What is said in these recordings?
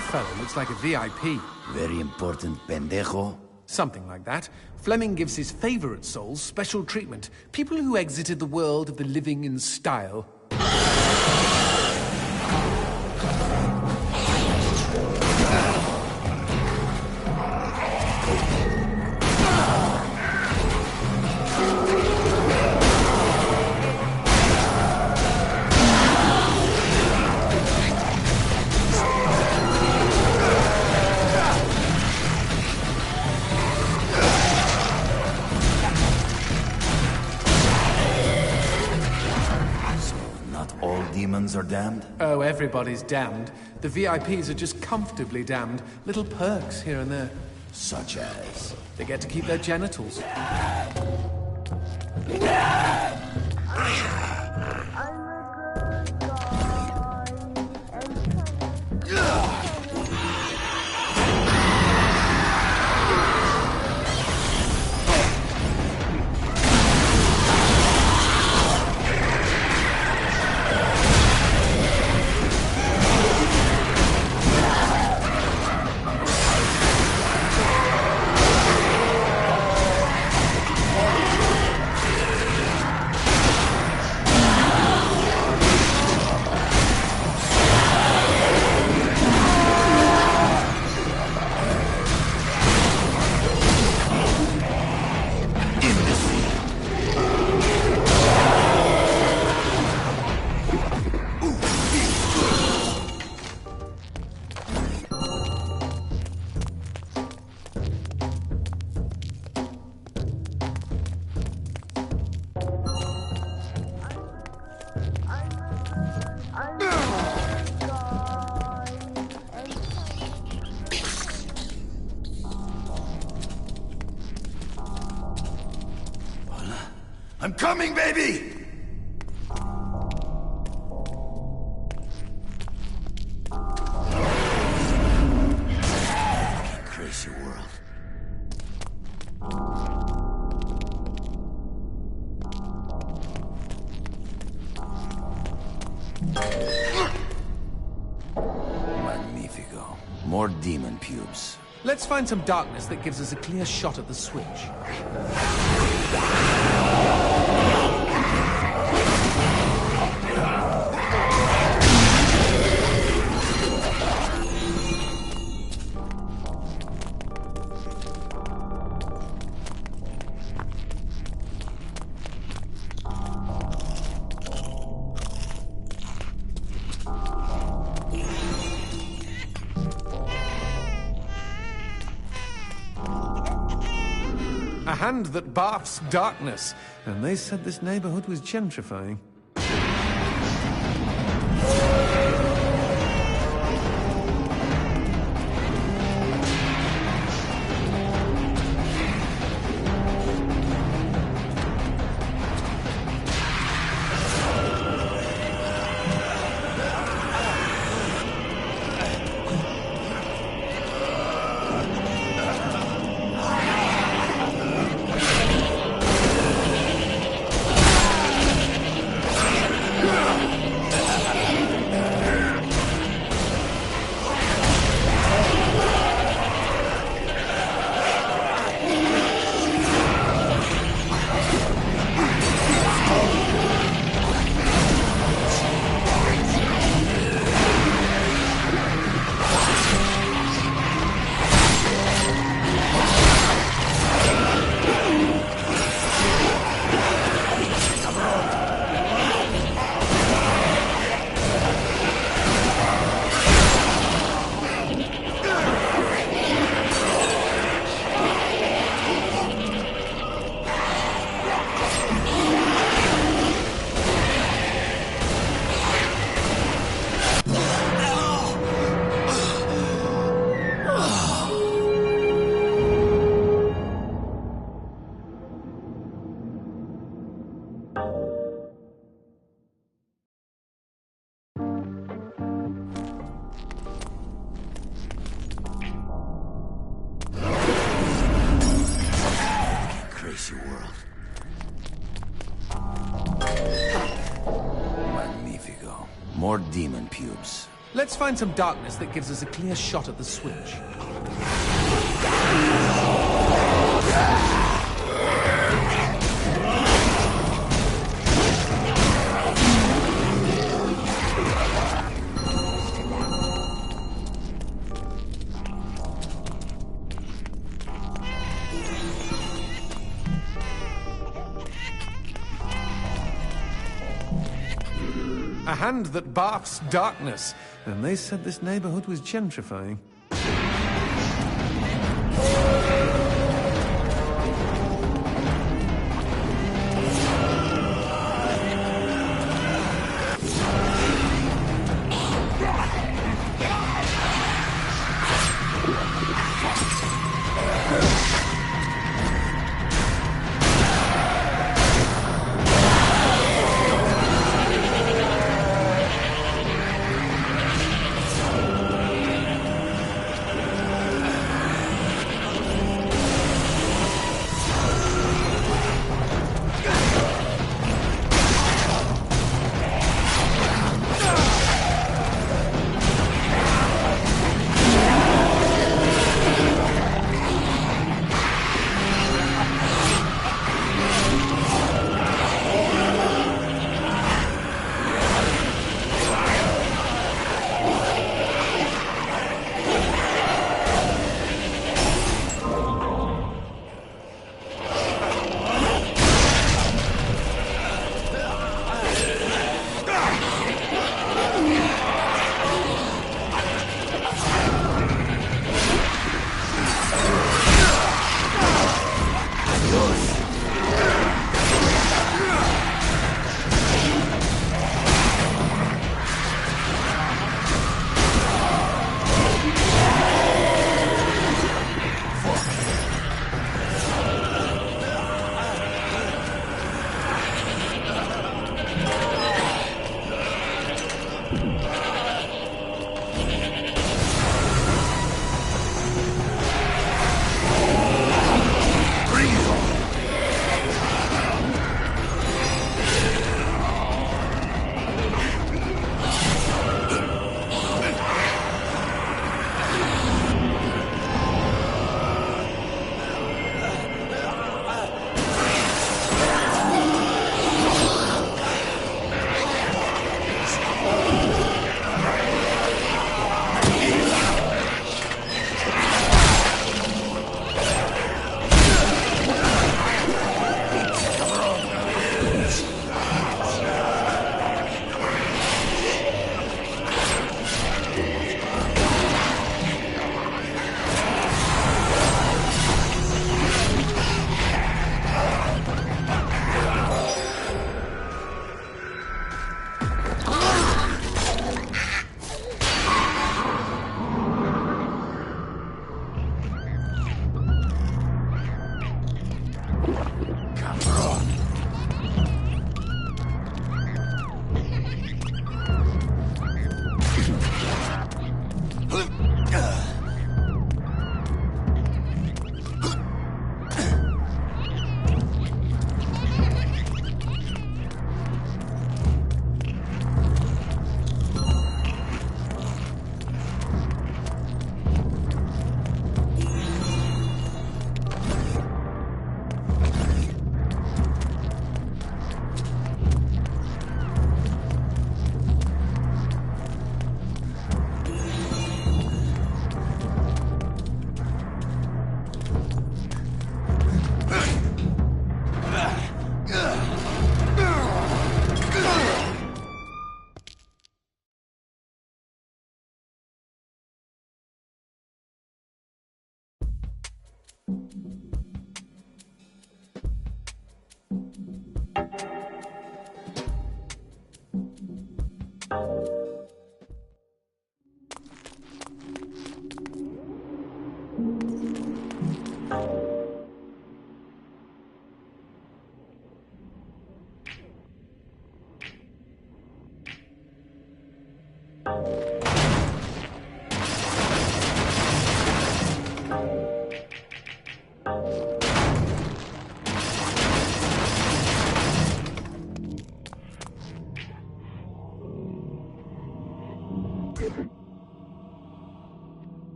That fellow looks like a VIP. Very important pendejo. Something like that. Fleming gives his favorite souls special treatment. People who exited the world of the living in style. All demons are damned? Oh, everybody's damned. The VIPs are just comfortably damned. Little perks here and there. Such as? They get to keep their genitals. I'm coming, baby! Crazy world. Magnifico. More demon pubes. Let's find some darkness that gives us a clear shot at the switch. A hand that barfs darkness. And they said this neighborhood was gentrifying. Crazy world. Magnifico. More demon pubes. Let's find some darkness that gives us a clear shot at the switch. A hand that barfs darkness. And they said this neighborhood was gentrifying.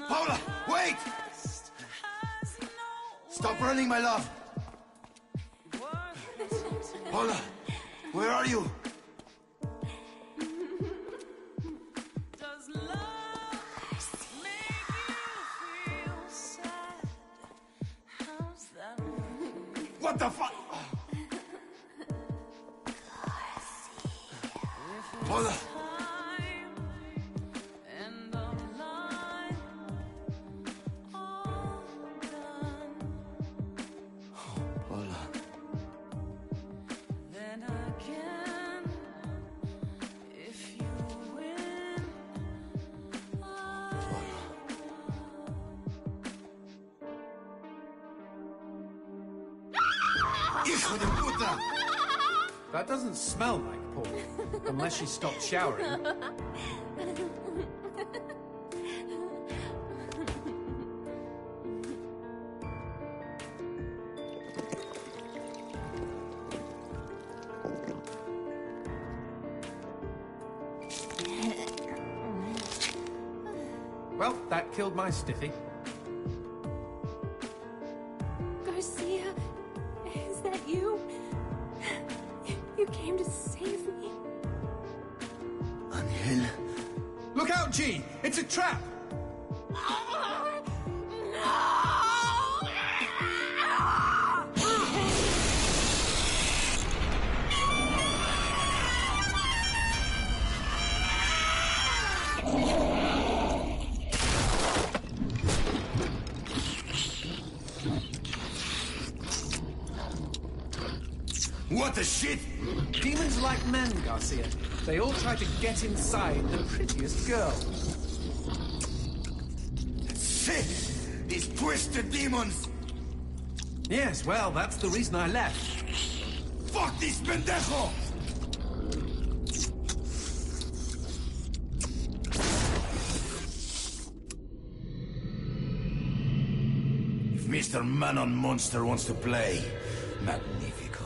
Paula, wait! Stop running, my love! Paula, where are you? What the fuck? Paula! Hijo de puta! That doesn't smell like Paul, unless she stopped showering. Well, that killed my stiffy. Garcia, is that you? You came to save me. Angel. Look out, G! It's a trap! What the shit? Demons like men, Garcia. They all try to get inside the prettiest girl. Shit! These twisted demons! Yes, well, that's the reason I left. Fuck this pendejo! If Mr. Man-on Monster wants to play, magnifico.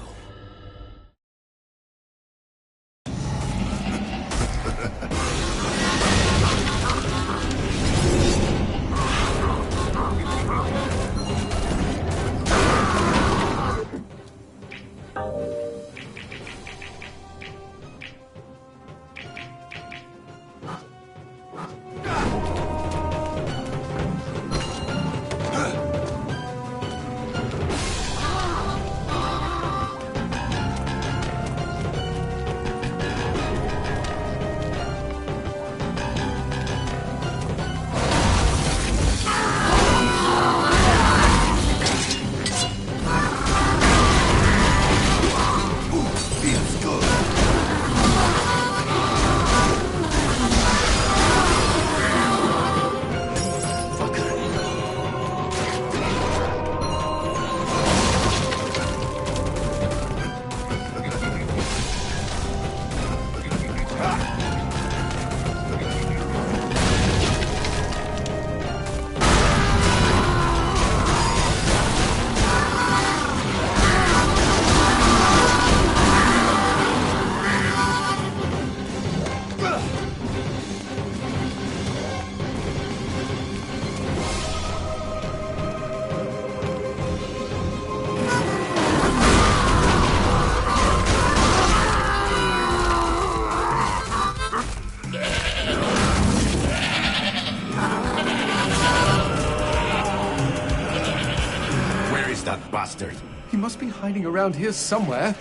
That bastard. He must be hiding around here somewhere.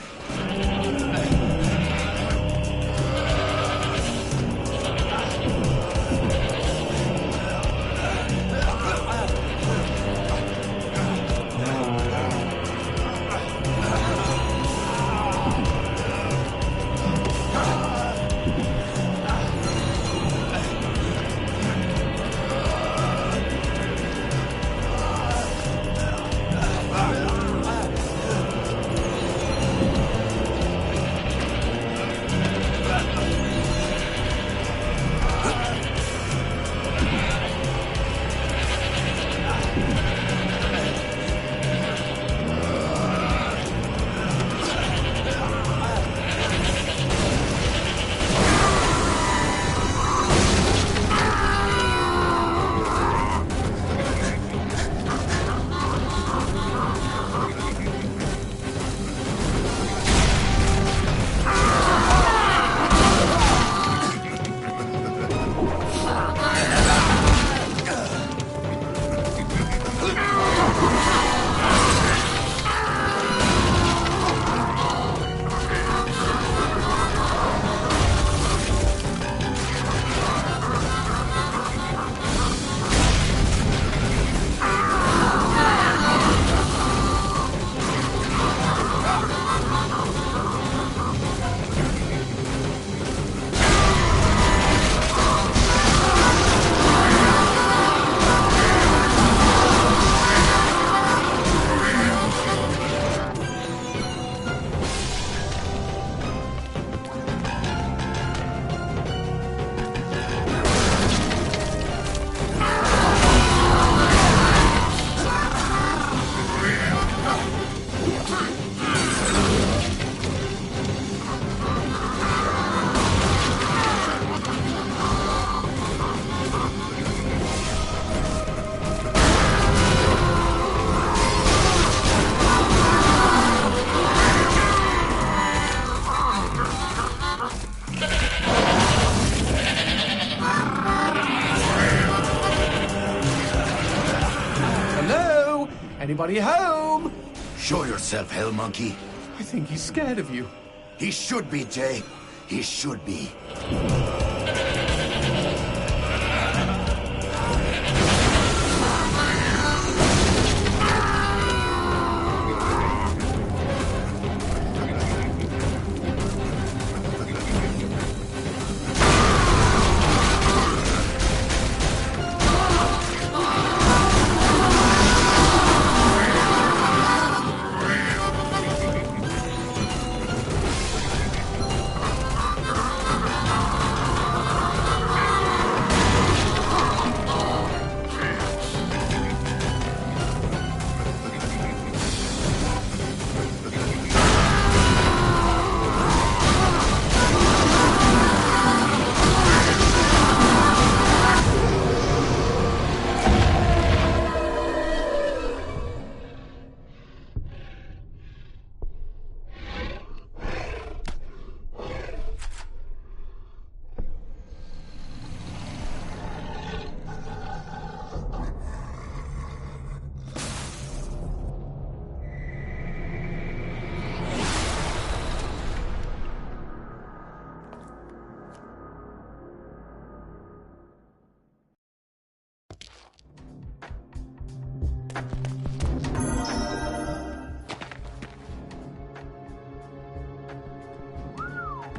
Anybody home? Show yourself, Hell Monkey. I think he's scared of you. He should be, Jay. He should be.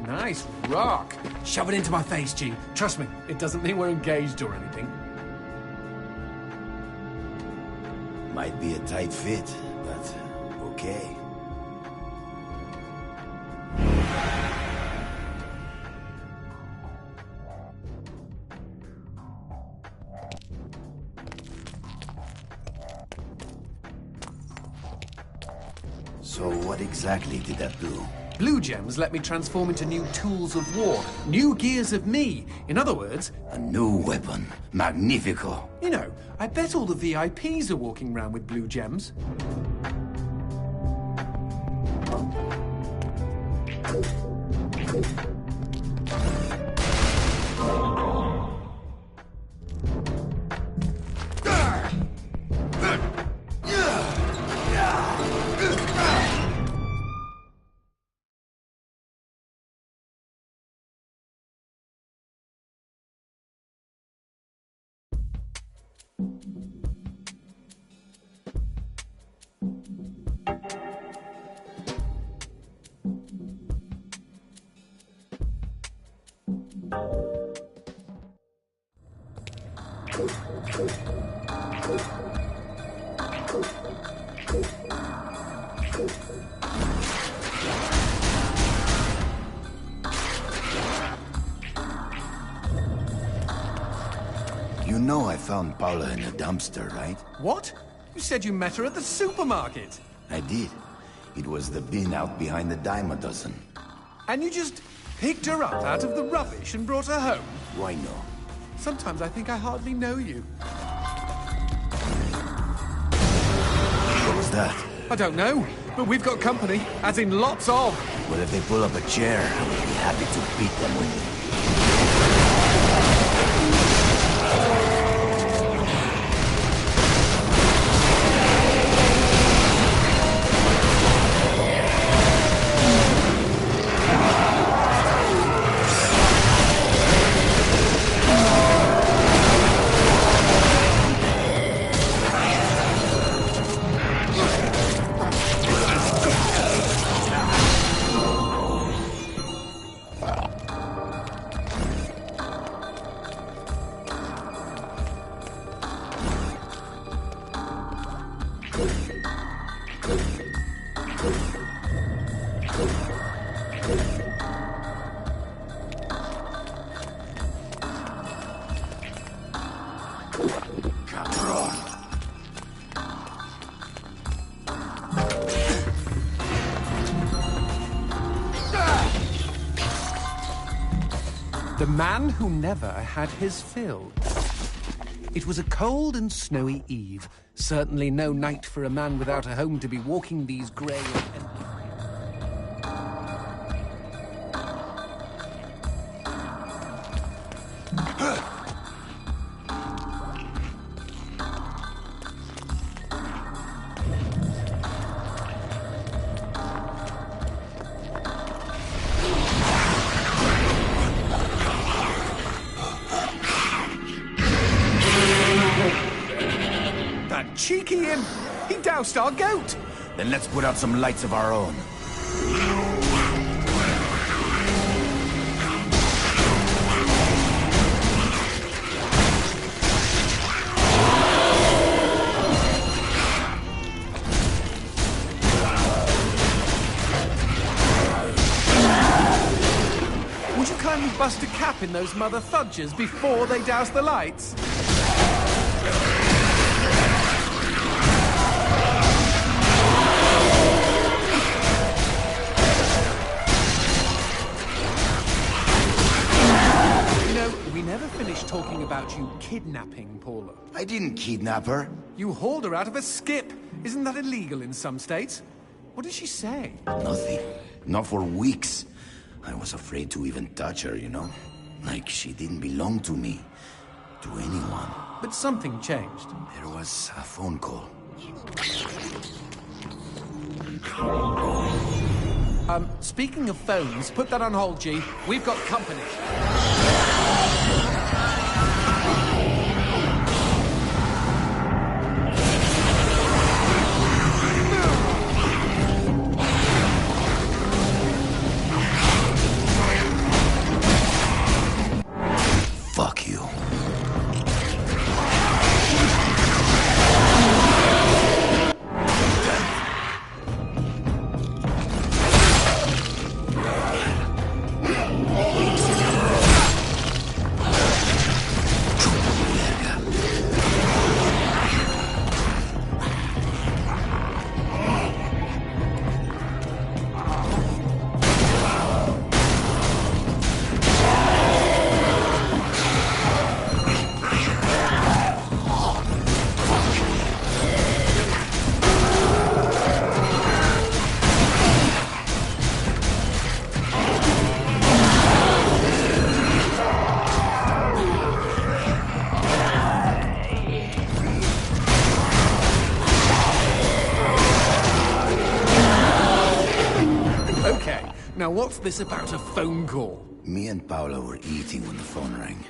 Nice rock. Shove it into my face, G. Trust me, it doesn't mean we're engaged or anything. Might be a tight fit, but okay. So what exactly did that do? Blue gems let me transform into new tools of war, new gears of me. In other words, A new weapon. Magnifico. you know, I bet all the VIPs are walking around with blue gems. You know I found Paula in a dumpster, right? What? You said you met her at the supermarket. I did. It was the bin out behind the dime a dozen. And you just picked her up out of the rubbish and brought her home. Why no? Sometimes I think I hardly know you. What was that? I don't know, but we've got company, as in lots of. Well, if they pull up a chair, I would be happy to beat them with it. The man who never had his fill. It was a cold and snowy eve. Certainly no night for a man without a home to be walking these grey and see him? He doused our goat! Then let's put out some lights of our own. Would you kindly bust a cap in those mother fudgers before they douse the lights? We never finished talking about you kidnapping Paula. I didn't kidnap her. You hauled her out of a skip. Isn't that illegal in some states? What did she say? Nothing. Not for weeks. I was afraid to even touch her, you know? Like she didn't belong to me. To anyone. But something changed. There was a phone call. Speaking of phones, put that on hold, G. We've got company. Fuck you. Now what's this about a phone call? Me and Paula were eating when the phone rang.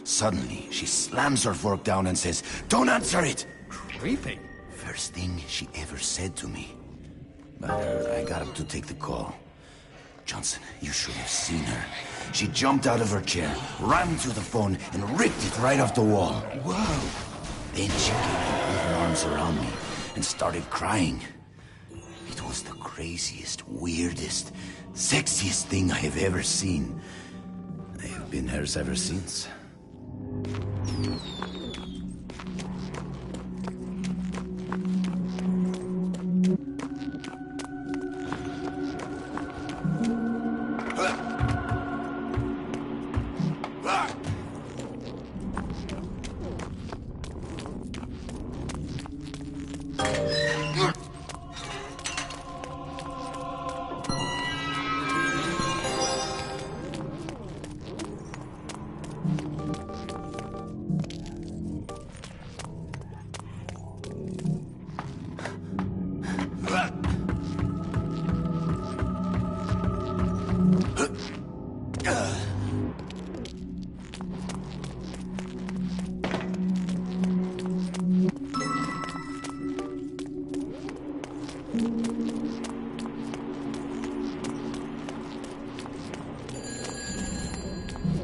Suddenly, she slams her fork down and says, "Don't answer it!" Creepy. First thing she ever said to me. But I got up to take the call. Johnson, you should have seen her. She jumped out of her chair, ran to the phone, and ripped it right off the wall. Whoa. Then she came and put her arms around me and started crying. It was the craziest, weirdest, sexiest thing I have ever seen. I have been hers ever since.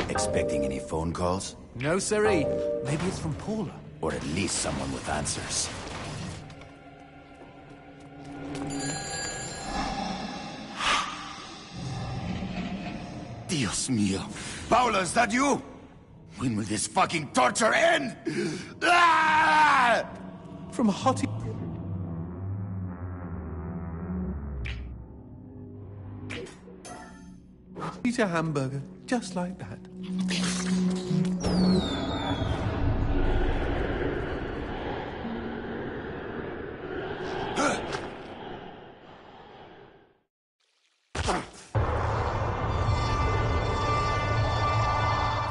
Expecting any phone calls? No, siree. Maybe it's from Paula. Or at least someone with answers. Dios mío. Paula, is that you? When will this fucking torture end? Ah! From Hottie. Eat a hamburger, just like that.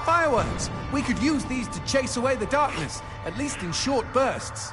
Fireworks! We could use these to chase away the darkness, at least in short bursts.